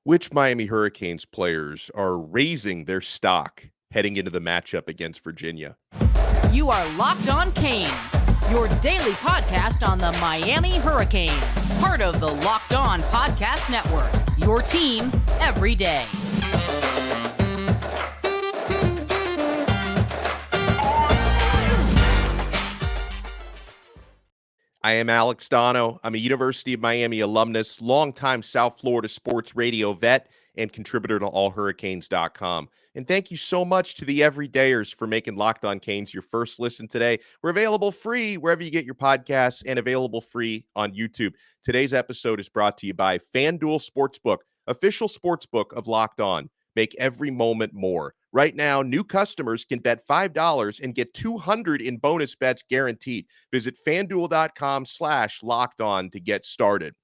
Which Miami Hurricanes players are raising their stock heading into the matchup against Virginia? You are Locked On Canes, your daily podcast on the Miami Hurricanes, part of the Locked On Podcast Network, your team every day. I am Alex Donno. I'm a University of Miami alumnus, longtime South Florida sports radio vet, and contributor to allhurricanes.com. And thank you so much to the everydayers for making Locked On Canes your first listen today. We're available free wherever you get your podcasts and available free on YouTube. Today's episode is brought to you by FanDuel Sportsbook, official sportsbook of Locked On. Make every moment more. Right now, new customers can bet $5 and get $200 in bonus bets guaranteed. Visit FanDuel.com/lockedon to get started.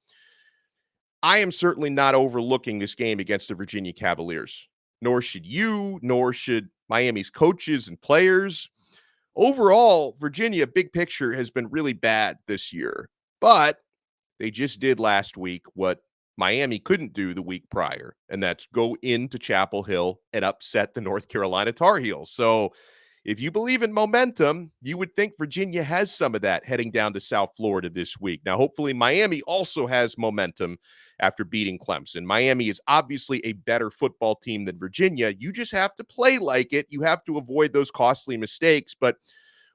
I am certainly not overlooking this game against the Virginia Cavaliers, nor should you, nor should Miami's coaches and players. Overall, Virginia, big picture, has been really bad this year, but they just did last week what Miami couldn't do the week prior, and that's go into Chapel Hill and upset the North Carolina Tar Heels. So if you believe in momentum, you would think Virginia has some of that heading down to South Florida this week. Now, hopefully Miami also has momentum after beating Clemson. Miami is obviously a better football team than Virginia. You just have to play like it. You have to avoid those costly mistakes, but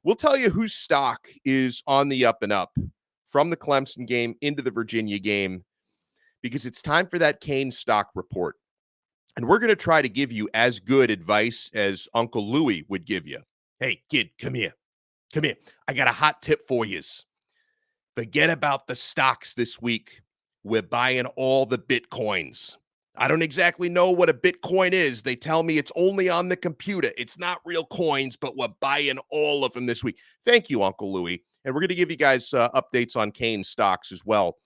we'll tell you whose stock is on the up and up from the Clemson game into the Virginia game, because it's time for that Cane stock report. And we're going to try to give you as good advice as Uncle Louie would give you. Hey, kid, come here. Come here. I got a hot tip for you. Forget about the stocks this week. We're buying all the Bitcoins. I don't exactly know what a Bitcoin is. They tell me it's only on the computer. It's not real coins, but we're buying all of them this week. Thank you, Uncle Louie. And we're going to give you guys updates on Cane stocks as well.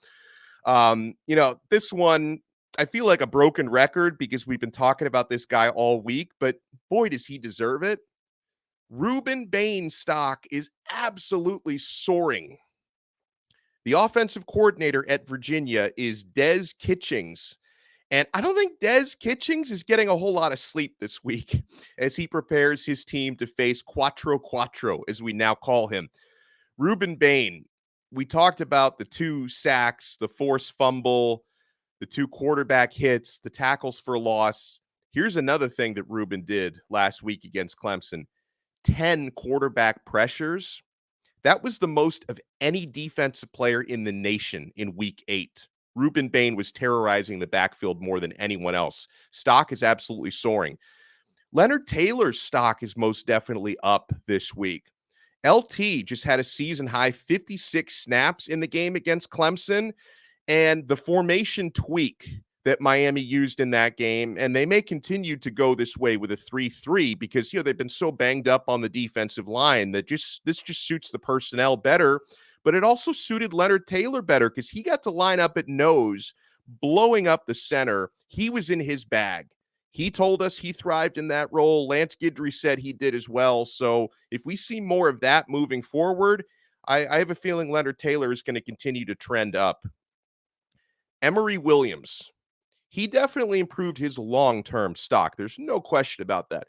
This one, I feel like a broken record because we've been talking about this guy all week, but boy, does he deserve it. Rueben Bain stock is absolutely soaring. The offensive coordinator at Virginia is Des Kitchings. And I don't think Des Kitchings is getting a whole lot of sleep this week as he prepares his team to face Quattro Quattro, as we now call him. Rueben Bain, we talked about the 2 sacks, the forced fumble, the 2 quarterback hits, the tackles for loss. Here's another thing that Rueben did last week against Clemson. 10 quarterback pressures. That was the most of any defensive player in the nation in week 8. Rueben Bain was terrorizing the backfield more than anyone else. Stock is absolutely soaring. Leonard Taylor's stock is most definitely up this week. LT just had a season-high 56 snaps in the game against Clemson, and the formation tweak that Miami used in that game, and they may continue to go this way with a 3-3 because, they've been so banged up on the defensive line that this just suits the personnel better, but it also suited Leonard Taylor better because he got to line up at nose, blowing up the center. He was in his bag. He told us he thrived in that role. Lance Guidry said he did as well. So if we see more of that moving forward, I have a feeling Leonard Taylor is going to continue to trend up. Emory Williams, he definitely improved his long-term stock. There's no question about that.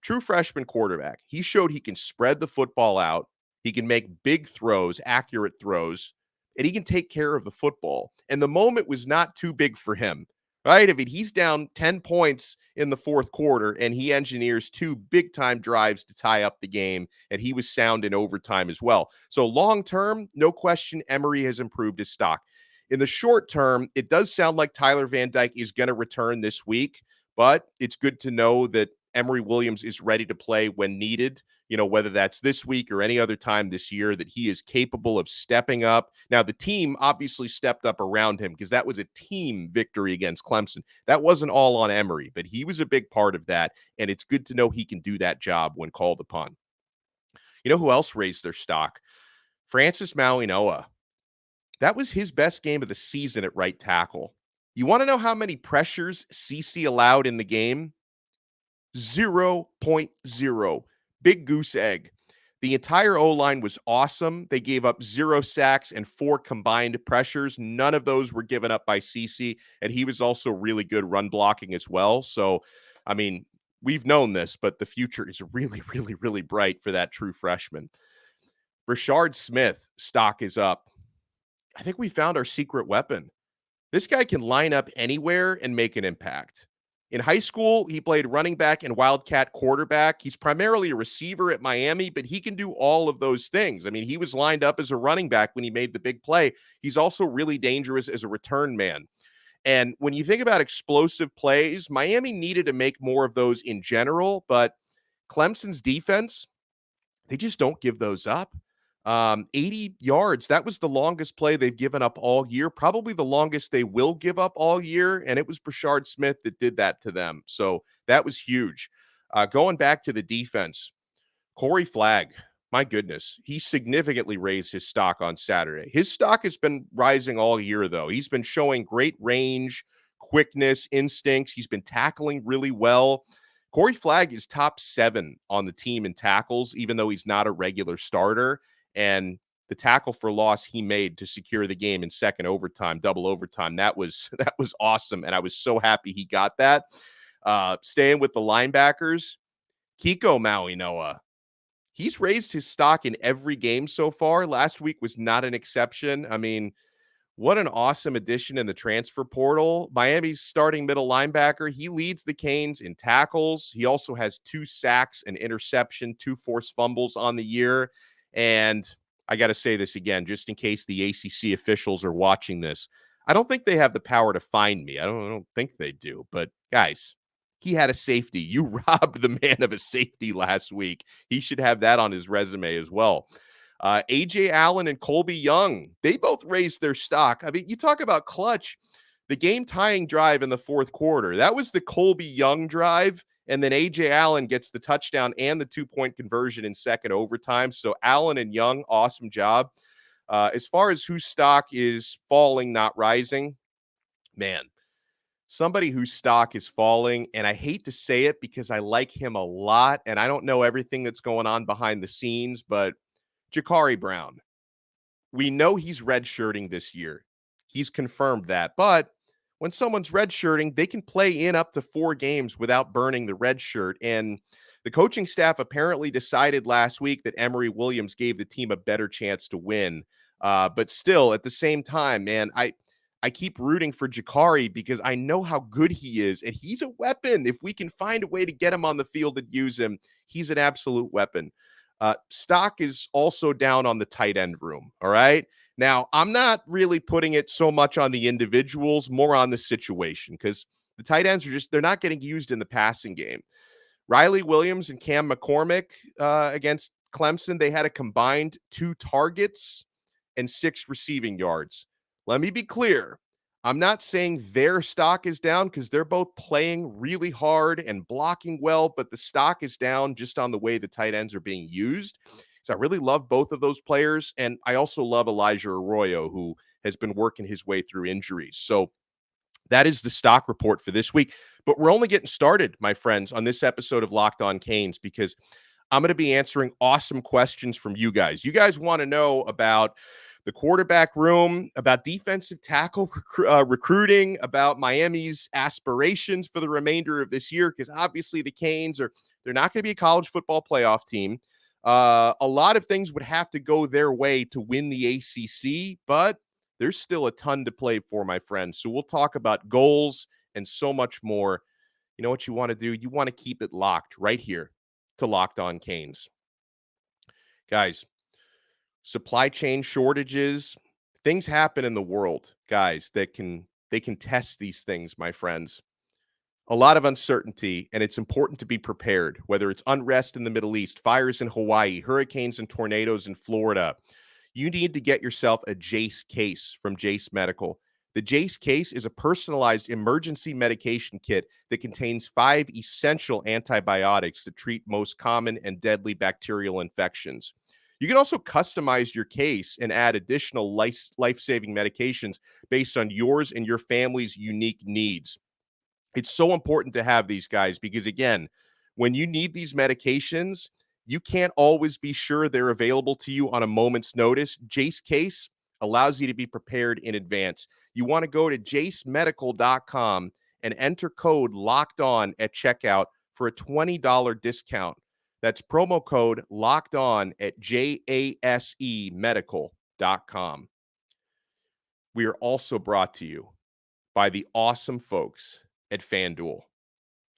True freshman quarterback. He showed he can spread the football out. He can make big throws, accurate throws, and he can take care of the football. And the moment was not too big for him, right? I mean, he's down 10 points in the 4th quarter, and he engineers 2 big-time drives to tie up the game, and he was sound in overtime as well. So long-term, no question, Emory has improved his stock. In the short term, it does sound like Tyler Van Dyke is going to return this week, but it's good to know that Emory Williams is ready to play when needed, whether that's this week or any other time this year, that he is capable of stepping up. Now, the team obviously stepped up around him because that was a team victory against Clemson. That wasn't all on Emory, but he was a big part of that, and it's good to know he can do that job when called upon. You know who else raised their stock? Francis Mauigoa. That was his best game of the season at right tackle. You want to know how many pressures Cici allowed in the game? 0.0. Big goose egg. The entire O-line was awesome. They gave up 0 sacks and 4 combined pressures. None of those were given up by Cici, and he was also really good run blocking as well. So, I mean, we've known this, but the future is really, really, really bright for that true freshman. Brashard Smith stock is up. I think we found our secret weapon. This guy can line up anywhere and make an impact. In high school, he played running back and wildcat quarterback. He's primarily a receiver at Miami, but he can do all of those things. I mean, he was lined up as a running back when he made the big play. He's also really dangerous as a return man. And when you think about explosive plays, Miami needed to make more of those in general, but Clemson's defense, they just don't give those up. 80 yards, that was the longest play they've given up all year, probably the longest they will give up all year, and it was Brashard Smith that did that to them. So that was huge. Going back to the defense, Corey Flagg, my goodness, he significantly raised his stock on Saturday. His stock has been rising all year, though. He's been showing great range, quickness, instincts. He's been tackling really well. Corey Flagg is top 7 on the team in tackles, even though he's not a regular starter. And the tackle for loss he made to secure the game in second overtime, double overtime, that was awesome. And I was so happy he got that. Staying with the linebackers, Kiko Mauigoa. He's raised his stock in every game so far. Last week was not an exception. I mean, what an awesome addition in the transfer portal. Miami's starting middle linebacker. He leads the Canes in tackles. He also has 2 sacks, an interception, 2 forced fumbles on the year. And I got to say this again, just in case the ACC officials are watching this. I don't think they have the power to find me. I don't think they do. But guys, he had a safety. You robbed the man of a safety last week. He should have that on his resume as well. A.J. Allen and Colby Young, they both raised their stock. I mean, you talk about clutch. The game-tying drive in the fourth quarter, that was the Colby Young drive. And then A.J. Allen gets the touchdown and the 2-point conversion in second overtime. So Allen and Young, awesome job. As far as whose stock is falling, not rising, man, somebody whose stock is falling, and I hate to say it because I like him a lot, and I don't know everything that's going on behind the scenes, but Jacurri Brown. We know he's redshirting this year. He's confirmed that. But when someone's redshirting, they can play in up to 4 games without burning the red shirt. And the coaching staff apparently decided last week that Emory Williams gave the team a better chance to win. But still, at the same time, man, I keep rooting for Jacurri because I know how good he is. And he's a weapon. If we can find a way to get him on the field and use him, he's an absolute weapon. Stock is also down on the tight end room. All right. Now, I'm not really putting it so much on the individuals, more on the situation, because the tight ends are they're not getting used in the passing game. Riley Williams and Cam McCormick against Clemson, they had a combined 2 targets and 6 receiving yards. Let me be clear. I'm not saying their stock is down because they're both playing really hard and blocking well, but the stock is down just on the way the tight ends are being used. So I really love both of those players. And I also love Elijah Arroyo, who has been working his way through injuries. So that is the stock report for this week. But we're only getting started, my friends, on this episode of Locked On Canes, because I'm going to be answering awesome questions from you guys. You guys want to know about the quarterback room, about defensive tackle recruiting, about Miami's aspirations for the remainder of this year, because obviously the Canes they're not going to be a college football playoff team. A lot of things would have to go their way to win the ACC, but there's still a ton to play for, my friends. So we'll talk about goals and so much more. You know what you want to do? You want to keep it locked right here to Locked On Canes. Guys, supply chain shortages, things happen in the world, guys, they can test these things, my friends. A lot of uncertainty, and it's important to be prepared, whether it's unrest in the Middle East, fires in Hawaii, hurricanes and tornadoes in Florida. You need to get yourself a Jace case from Jace Medical. The Jace case is a personalized emergency medication kit that contains 5 essential antibiotics to treat most common and deadly bacterial infections. You can also customize your case and add additional life-saving medications based on yours and your family's unique needs. It's so important to have these guys because, again, when you need these medications, you can't always be sure they're available to you on a moment's notice. Jace Case allows you to be prepared in advance. You want to go to jacemedical.com and enter code locked on at checkout for a $20 discount. That's promo code locked on at jasemedical.com. We are also brought to you by the awesome folks at FanDuel.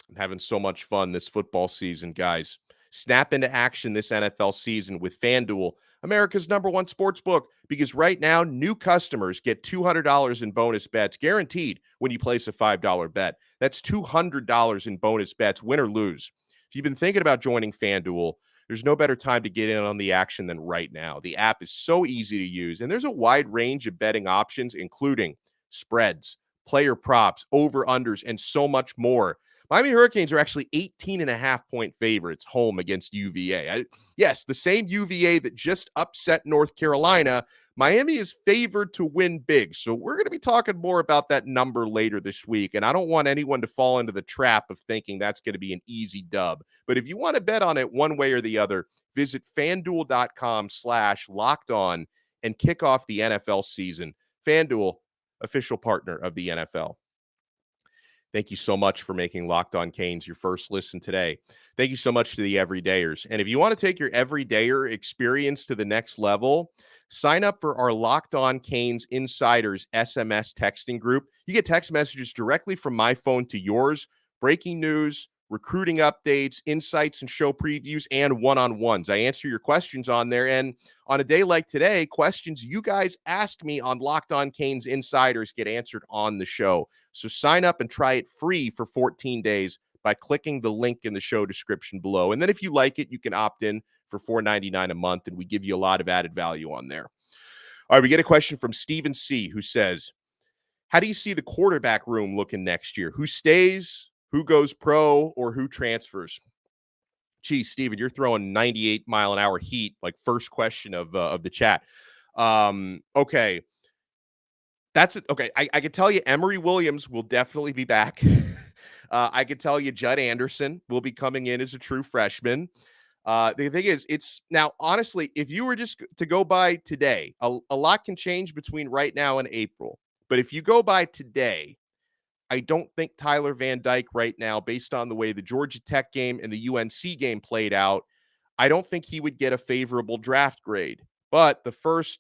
I'm having so much fun this football season, guys. Snap into action this NFL season with FanDuel, America's #1 sports book, because right now, new customers get $200 in bonus bets guaranteed when you place a $5 bet. That's $200 in bonus bets, win or lose. If you've been thinking about joining FanDuel, there's no better time to get in on the action than right now. The app is so easy to use, and there's a wide range of betting options, including spreads, player props, over-unders, and so much more. Miami Hurricanes are actually 18.5-point favorites home against UVA. Yes, the same UVA that just upset North Carolina. Miami is favored to win big. So we're going to be talking more about that number later this week. And I don't want anyone to fall into the trap of thinking that's going to be an easy dub. But if you want to bet on it one way or the other, visit fanduel.com/lockedon and kick off the NFL season. FanDuel, official partner of the NFL. Thank you so much for making Locked On Canes your first listen today. Thank you so much to the everydayers. And if you want to take your everydayer experience to the next level, sign up for our Locked On Canes Insiders SMS texting group. You get text messages directly from my phone to yours, breaking news, recruiting updates, insights and show previews, and one-on-ones. I answer your questions on there. And on a day like today, questions you guys asked me on Locked On Canes Insiders get answered on the show. So sign up and try it free for 14 days by clicking the link in the show description below. And then if you like it, you can opt in for $4.99 a month, and we give you a lot of added value on there. All right, we get a question from Stephen C., who says, how do you see the quarterback room looking next year? Who stays, who goes pro, or who transfers? Geez, Steven, you're throwing 98-mile-an-hour heat, like first question of the chat. Okay. That's it. Okay, I can tell you Emory Williams will definitely be back. I can tell you Judd Anderson will be coming in as a true freshman. The thing is, it's now, honestly, if you were just to go by today, a lot can change between right now and April. But if you go by today, I don't think Tyler Van Dyke right now, based on the way the Georgia Tech game and the UNC game played out, I don't think he would get a favorable draft grade. But the first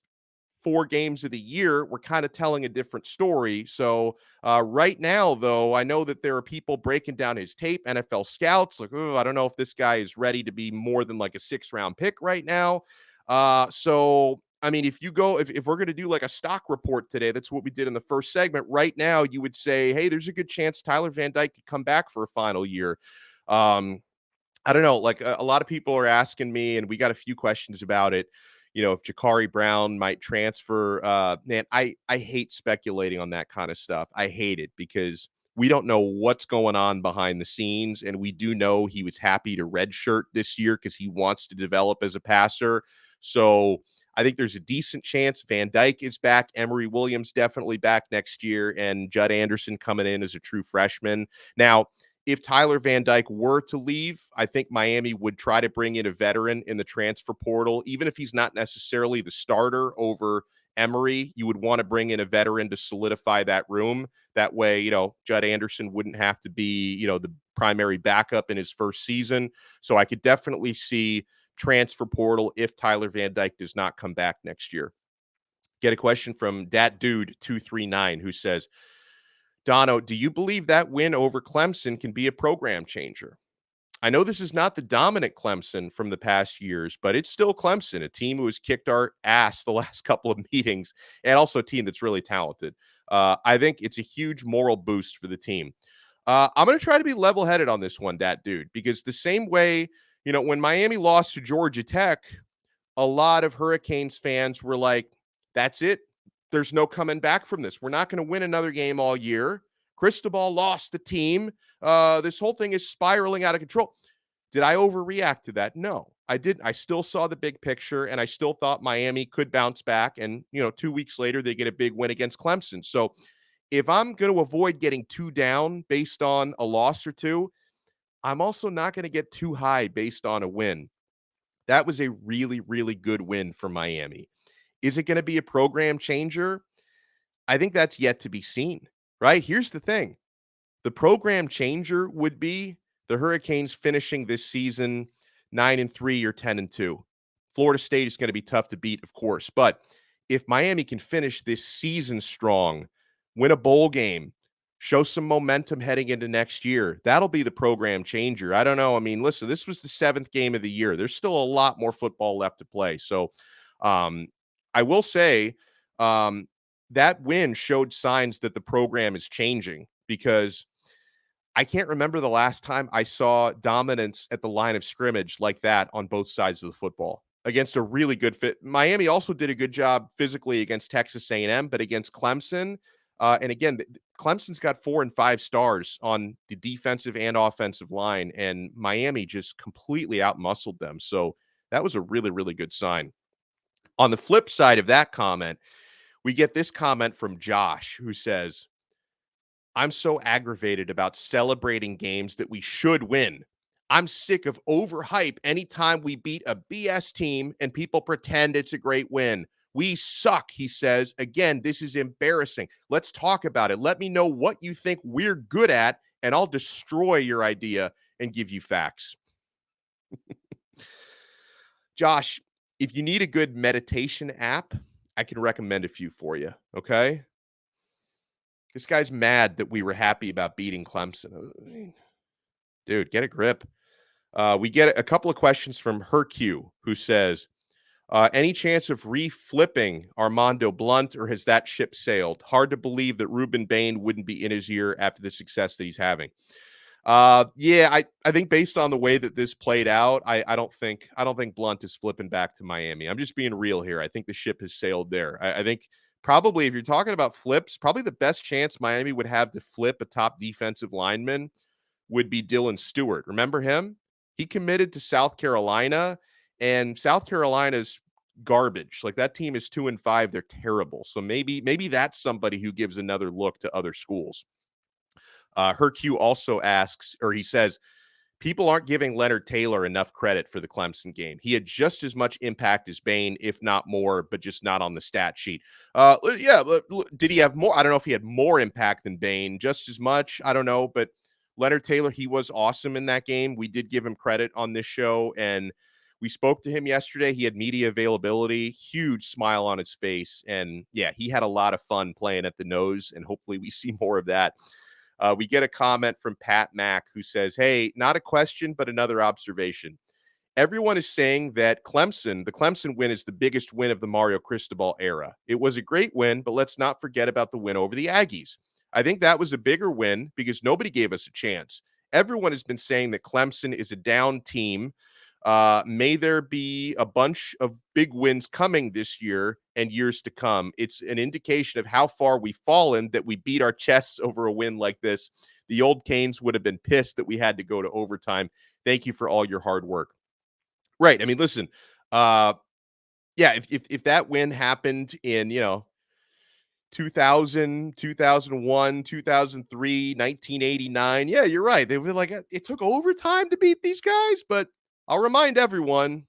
4 games of the year, we're kind of telling a different story. So right now, though, I know that there are people breaking down his tape, NFL scouts, like, oh, I don't know if this guy is ready to be more than like a 6th-round pick right now. So, I mean, if we're going to do like a stock report today, that's what we did in the first segment. Right now, you would say, hey, there's a good chance Tyler Van Dyke could come back for a final year. I don't know. Like a lot of people are asking me, and we got a few questions about it. You know, if Jacurri Brown might transfer, man, I hate speculating on that kind of stuff. I hate it because we don't know what's going on behind the scenes. And we do know he was happy to redshirt this year because he wants to develop as a passer. So I think there's a decent chance Van Dyke is back. Emory Williams definitely back next year. And Judd Anderson coming in as a true freshman. Now, if Tyler Van Dyke were to leave, I think Miami would try to bring in a veteran in the transfer portal, even if he's not necessarily the starter over Emory. You would want to bring in a veteran to solidify that room. That way, you know, Judd Anderson wouldn't have to be, you know, the primary backup in his first season. So I could definitely see transfer portal if Tyler Van Dyke does not come back next year. Get a question from Dat Dude 239 who says, Donno, do you believe that win over Clemson can be a program changer? I know this is not the dominant Clemson from the past years, but it's still Clemson, a team who has kicked our ass the last couple of meetings, and also a team that's really talented. I think it's a huge moral boost for the team. I'm going to try to be level-headed on this one, Dat Dude, because the same way, you know, when Miami lost to Georgia Tech, a lot of Hurricanes fans were like, that's it. There's no coming back from this. We're not going to win another game all year. Cristobal lost the team. This whole thing is spiraling out of control. Did I overreact to that? No, I didn't. I still saw the big picture, and I still thought Miami could bounce back. And, you know, 2 weeks later, they get a big win against Clemson. So if I'm going to avoid getting too down based on a loss or two, I'm also not going to get too high based on a win. That was a really, really good win for Miami. Is it going to be a program changer? I think that's yet to be seen, right? Here's the thing. The program changer would be the Hurricanes finishing this season 9-3 or 10-2. Florida State is going to be tough to beat, of course, but if Miami can finish this season strong, win a bowl game, show some momentum heading into next year, that'll be the program changer. I don't know. I mean, listen, this was the 7th game of the year. There's still a lot more football left to play. So um, I will say that win showed signs that the program is changing, because I can't remember the last time I saw dominance at the line of scrimmage like that on both sides of the football against a really good fit. Miami also did a good job physically against Texas A&M, but against Clemson, and again, Clemson's got 4 and 5 stars on the defensive and offensive line, and Miami just completely outmuscled them. So that was a really, really good sign. On the flip side of that comment, we get this comment from Josh, who says, I'm so aggravated about celebrating games that we should win. I'm sick of overhype anytime we beat a BS team and people pretend it's a great win. We suck, he says. Again, this is embarrassing. Let's talk about it. Let me know what you think we're good at, and I'll destroy your idea and give you facts. Josh, if you need a good meditation app, I can recommend a few for you, okay? This guy's mad that we were happy about beating Clemson. Dude, get a grip. We get a couple of questions from Hercue, who says, any chance of reflipping Armando Blunt, or has that ship sailed? Hard to believe that Rueben Bain wouldn't be in his ear after the success that he's having. Yeah, I think based on the way that this played out, I don't think Blunt is flipping back to Miami. I'm just being real here. I think the ship has sailed there. I think probably, if you're talking about flips, probably the best chance Miami would have to flip a top defensive lineman would be Dylan Stewart. Remember him? He committed to South Carolina, and South Carolina's garbage. Like, that team is 2-5. They're terrible. So maybe that's somebody who gives another look to other schools. Hercue also asks, or he says, people aren't giving Leonard Taylor enough credit for the Clemson game. He had just as much impact as Bain, if not more, but just not on the stat sheet. Yeah, did he have more? I don't know if he had more impact than Bain, just as much. I don't know, but Leonard Taylor, he was awesome in that game. We did give him credit on this show, and we spoke to him yesterday. He had media availability, huge smile on his face, and yeah, he had a lot of fun playing at the nose, and hopefully we see more of that. We get a comment from Pat Mack, who says, hey, not a question, but another observation. Everyone is saying that the Clemson win is the biggest win of the Mario Cristobal era. It was a great win, but let's not forget about the win over the Aggies. I think that was a bigger win because nobody gave us a chance. Everyone has been saying that Clemson is a down team. May there be a bunch of big wins coming this year and years to come. It's an indication of how far we've fallen that we beat our chests over a win like this. The old Canes would have been pissed that we had to go to overtime. Thank you for all your hard work. Right. I mean, listen, yeah, if that win happened in, 2000, 2001, 2003, 1989, yeah, you're right. They were like, it took overtime to beat these guys, but I'll remind everyone,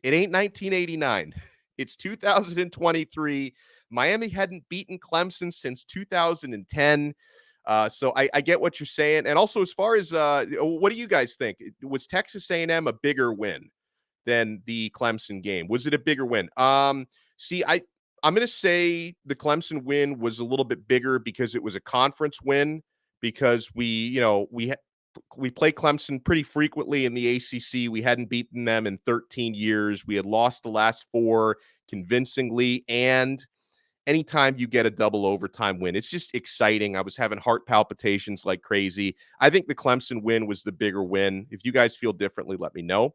it ain't 1989. It's 2023. Miami hadn't beaten Clemson since 2010. So I get what you're saying. And also, as far as what do you guys think? Was Texas A&M a bigger win than the Clemson game? Was it a bigger win? See, I'm going to say the Clemson win was a little bit bigger because it was a conference win, because we play Clemson pretty frequently in the ACC. We hadn't beaten them in 13 years. We had lost the last 4 convincingly. And anytime you get a double overtime win, it's just exciting. I was having heart palpitations like crazy. I think the Clemson win was the bigger win. If you guys feel differently, let me know.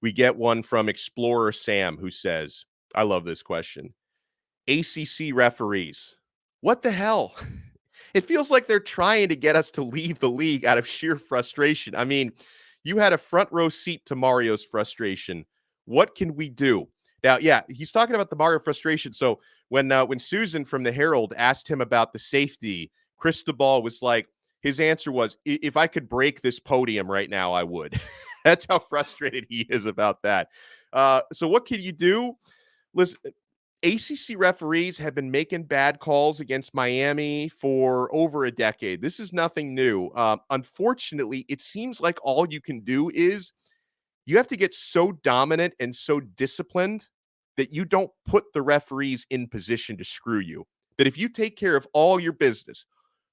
We get one from Explorer Sam, who says, I love this question. ACC referees, what the hell? It feels like they're trying to get us to leave the league out of sheer frustration. I mean, you had a front row seat to Mario's frustration. What can we do? Now, yeah, he's talking about the Mario frustration. So when Susan from the Herald asked him about the safety, Cristobal was like, his answer was, if I could break this podium right now, I would. That's how frustrated he is about that. So what can you do? Listen, ACC referees have been making bad calls against Miami for over a decade. This is nothing new. Unfortunately, it seems like all you can do is you have to get so dominant and so disciplined that you don't put the referees in position to screw you. That if you take care of all your business,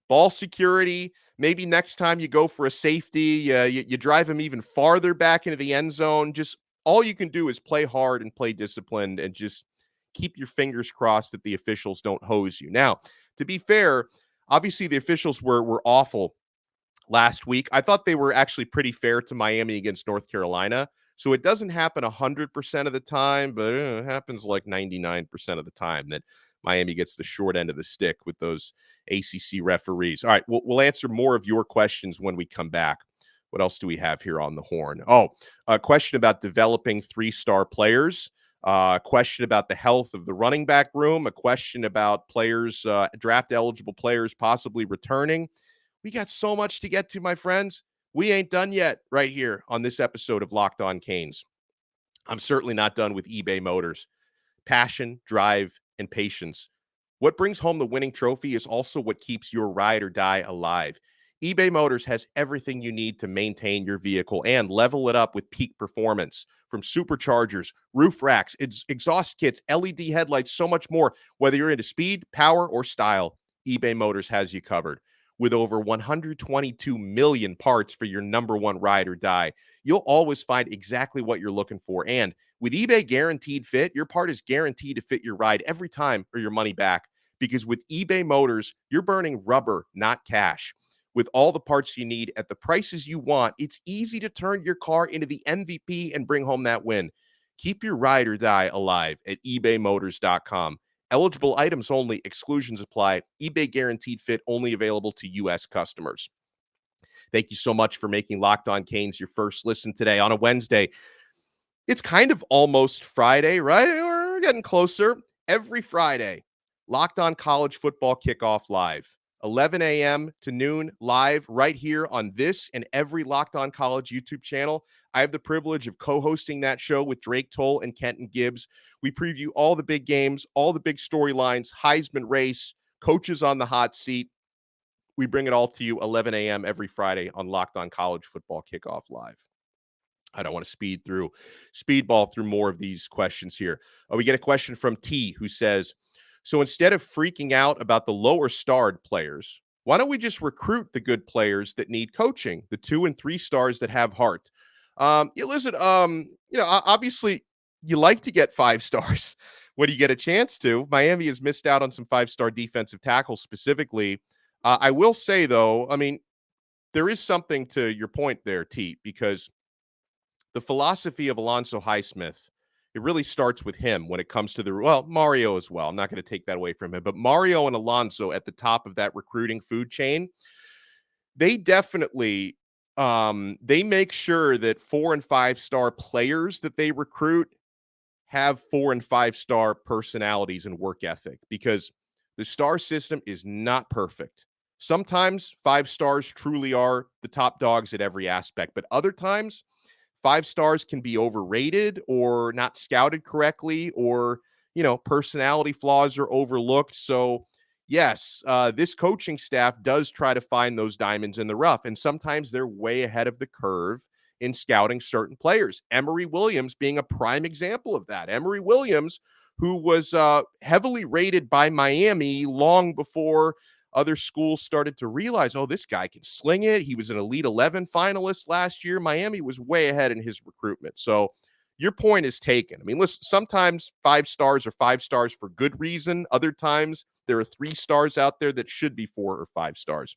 ball security, maybe next time you go for a safety, you drive them even farther back into the end zone. Just all you can do is play hard and play disciplined and just keep your fingers crossed that the officials don't hose you. Now, to be fair, obviously the officials were awful last week. I thought they were actually pretty fair to Miami against North Carolina. So it doesn't happen 100% of the time, but it happens like 99% of the time that Miami gets the short end of the stick with those ACC referees. All right, we'll answer more of your questions when we come back. What else do we have here on the horn? Oh, a question about developing three-star players. A question about the health of the running back room. A question about players, draft-eligible players possibly returning. We got so much to get to, my friends. We ain't done yet right here on this episode of Locked On Canes. I'm certainly not done with eBay Motors. Passion, drive, and patience. What brings home the winning trophy is also what keeps your ride or die alive. eBay Motors has everything you need to maintain your vehicle and level it up with peak performance. From superchargers, roof racks, exhaust kits, LED headlights, so much more. Whether you're into speed, power, or style, eBay Motors has you covered. With over 122 million parts for your number one ride or die, you'll always find exactly what you're looking for. And with eBay Guaranteed Fit, your part is guaranteed to fit your ride every time or your money back. Because with eBay Motors, you're burning rubber, not cash. With all the parts you need at the prices you want, it's easy to turn your car into the MVP and bring home that win. Keep your ride or die alive at ebaymotors.com. Eligible items only. Exclusions apply. eBay Guaranteed Fit only available to U.S. customers. Thank you so much for making Locked On Canes your first listen today on a Wednesday. It's kind of almost Friday, right? We're getting closer. Every Friday, Locked On College Football Kickoff Live. 11 a.m. to noon live right here on this and every Locked On College YouTube channel. I have the privilege of co-hosting that show with Drake Toll and Kenton Gibbs. We preview all the big games, all the big storylines, Heisman race, coaches on the hot seat. We bring it all to you 11 a.m. every Friday on Locked On College Football Kickoff Live. I don't want to speedball through more of these questions here. We get a question from T who says, so instead of freaking out about the lower starred players, why don't we just recruit the good players that need coaching, the 2 and 3 stars that have heart? Listen, obviously you like to get 5 stars when you get a chance to. Miami has missed out on some 5-star defensive tackles specifically. I will say, though, I mean, there is something to your point there, T, because the philosophy of Alonzo Highsmith, it really starts with him when it comes to Mario as well. I'm not going to take that away from him, but Mario and Alonzo at the top of that recruiting food chain, they definitely they make sure that 4 and 5-star players that they recruit have 4 and 5-star personalities and work ethic, because the star system is not perfect. Sometimes 5 stars truly are the top dogs at every aspect, but other times 5 stars can be overrated or not scouted correctly, or, personality flaws are overlooked. So yes, this coaching staff does try to find those diamonds in the rough, and sometimes they're way ahead of the curve in scouting certain players. Emory Williams being a prime example of that. Emory Williams, who was heavily rated by Miami long before other schools started to realize, this guy can sling it. He was an Elite 11 finalist last year. Miami was way ahead in his recruitment. So your point is taken. I mean, listen, sometimes 5 stars are 5 stars for good reason. Other times there are 3 stars out there that should be 4 or 5 stars.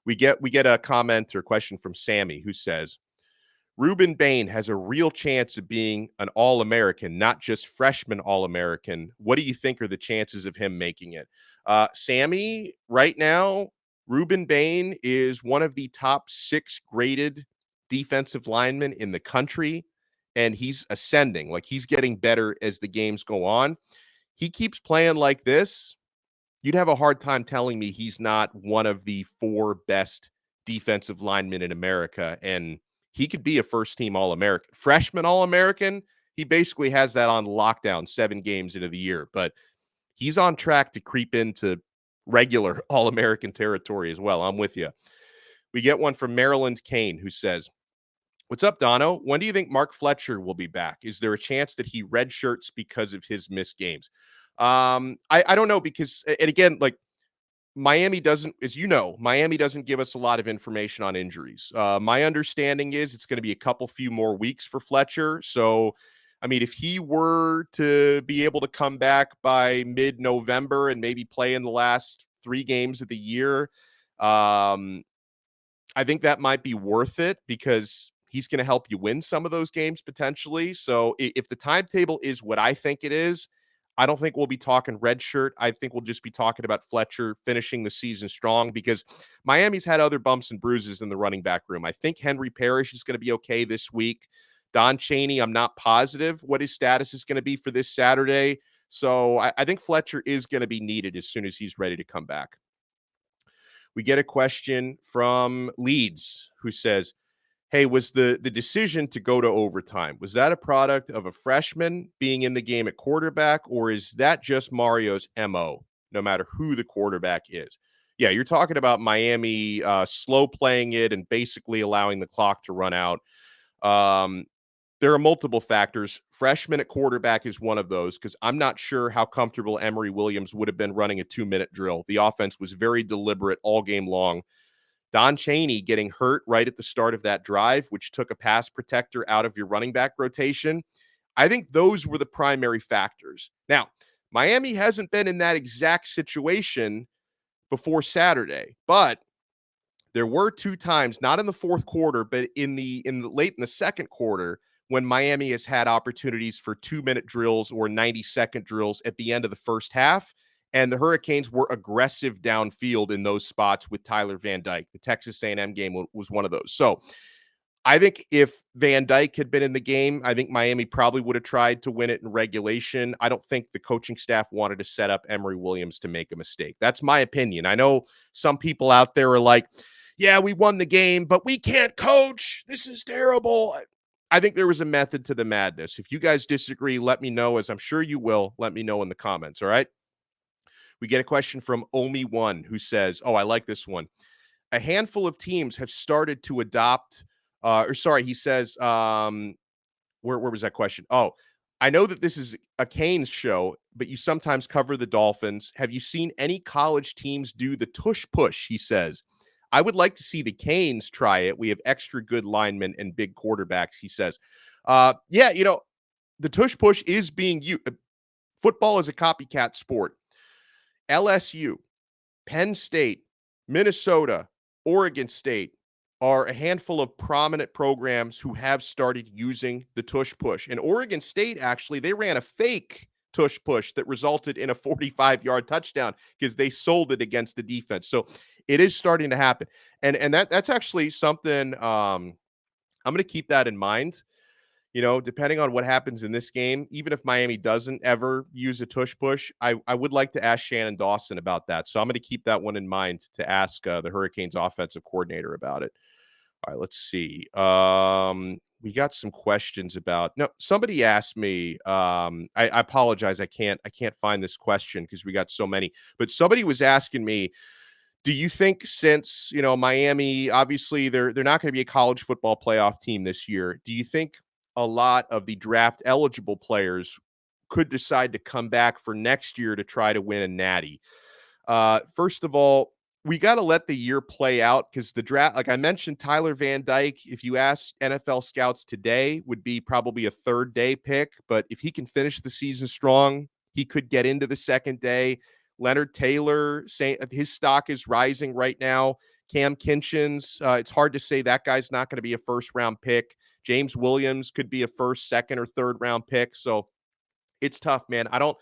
We get a comment or question from Sammy who says, Rueben Bain has a real chance of being an All-American, not just freshman All-American. What do you think are the chances of him making it? Sammy, right now, Rueben Bain is one of the top 6 graded defensive linemen in the country, and he's ascending. Like, he's getting better as the games go on. He keeps playing like this, you'd have a hard time telling me he's not one of the 4 best defensive linemen in America, and he could be a first-team All-American. Freshman All-American, he basically has that on lockdown 7 games into the year, but he's on track to creep into regular All-American territory as well. I'm with you. We get one from Maryland Kane, who says, "What's up, Donno? When do you think Mark Fletcher will be back? Is there a chance that he redshirts because of his missed games?" I don't know, because, and again, like, Miami doesn't, as you know, Miami doesn't give us a lot of information on injuries. My understanding is it's going to be a few more weeks for Fletcher. So, I mean, if he were to be able to come back by mid-November and maybe play in the last 3 games of the year, I think that might be worth it, because he's going to help you win some of those games potentially. So if the timetable is what I think it is, I don't think we'll be talking red shirt. I think we'll just be talking about Fletcher finishing the season strong, because Miami's had other bumps and bruises in the running back room. I think Henry Parrish is going to be okay this week. Don Chaney, I'm not positive what his status is going to be for this Saturday. So I think Fletcher is going to be needed as soon as he's ready to come back. We get a question from Leeds, who says, "Hey, was the decision to go to overtime, was that a product of a freshman being in the game at quarterback, or is that just Mario's MO, no matter who the quarterback is?" Yeah, you're talking about Miami slow playing it and basically allowing the clock to run out. There are multiple factors. Freshman at quarterback is one of those, because I'm not sure how comfortable Emory Williams would have been running a 2-minute drill. The offense was very deliberate all game long. Don Chaney getting hurt right at the start of that drive, which took a pass protector out of your running back rotation. I think those were the primary factors. Now, Miami hasn't been in that exact situation before Saturday, but there were 2 times, not in the fourth quarter, but in the late in the second quarter, when Miami has had opportunities for 2-minute drills or 90-second drills at the end of the first half. And the Hurricanes were aggressive downfield in those spots with Tyler Van Dyke. The Texas A&M game was one of those. So I think if Van Dyke had been in the game, I think Miami probably would have tried to win it in regulation. I don't think the coaching staff wanted to set up Emory Williams to make a mistake. That's my opinion. I know some people out there are like, yeah, we won the game, but we can't coach. This is terrible. I think there was a method to the madness. If you guys disagree, let me know, as I'm sure you will. Let me know in the comments, all right? We get a question from Omi1, who says, oh, I like this one. A handful of teams have started to adopt, he says, where was that question? Oh, I know that this is a Canes show, but you sometimes cover the Dolphins. Have you seen any college teams do the tush push? He says, I would like to see the Canes try it. We have extra good linemen and big quarterbacks, he says. Yeah, the tush push is being used. Football is a copycat sport. LSU, Penn State, Minnesota, Oregon State are a handful of prominent programs who have started using the tush push. And Oregon State, actually, they ran a fake tush push that resulted in a 45-yard touchdown because they sold it against the defense. So it is starting to happen. And that's actually something I'm going to keep that in mind. Depending on what happens in this game, even if Miami doesn't ever use a tush push, I would like to ask Shannon Dawson about that. So I'm going to keep that one in mind to ask the Hurricanes offensive coordinator about it. All right, let's see. We got some questions about. No, somebody asked me. I apologize. I can't find this question because we got so many. But somebody was asking me, do you think, since Miami, obviously they're not going to be a college football playoff team this year, do you think a lot of the draft eligible players could decide to come back for next year to try to win a natty? First of all, we got to let the year play out, because the draft, like I mentioned, Tyler Van Dyke, if you ask NFL scouts today, would be probably a 3rd day pick. But if he can finish the season strong, he could get into the 2nd day. Leonard Taylor, his stock is rising right now. Cam Kinchins, it's hard to say that guy's not going to be a 1st-round pick. James Williams could be a 1st, 2nd, or 3rd-round pick. So it's tough, man. I don't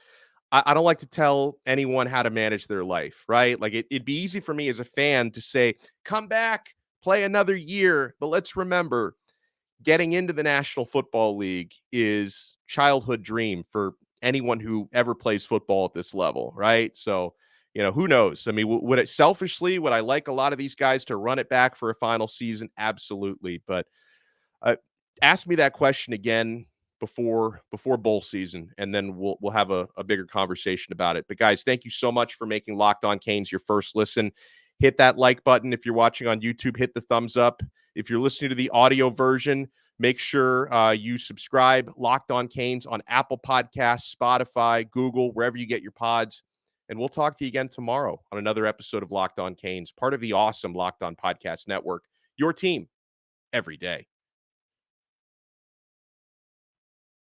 like to tell anyone how to manage their life, right? Like it'd be easy for me as a fan to say, come back, play another year. But let's remember, getting into the National Football League is childhood dream for anyone who ever plays football at this level, right? So, who knows? I mean, would I like a lot of these guys to run it back for a final season? Absolutely. But ask me that question again before bowl season, and then we'll have a bigger conversation about it. But guys, thank you so much for making Locked On Canes your first listen. Hit that like button if you're watching on YouTube. Hit the thumbs up. If you're listening to the audio version, make sure you subscribe. Locked On Canes on Apple Podcasts, Spotify, Google, wherever you get your pods. And we'll talk to you again tomorrow on another episode of Locked On Canes, part of the awesome Locked On Podcast Network. Your team every day.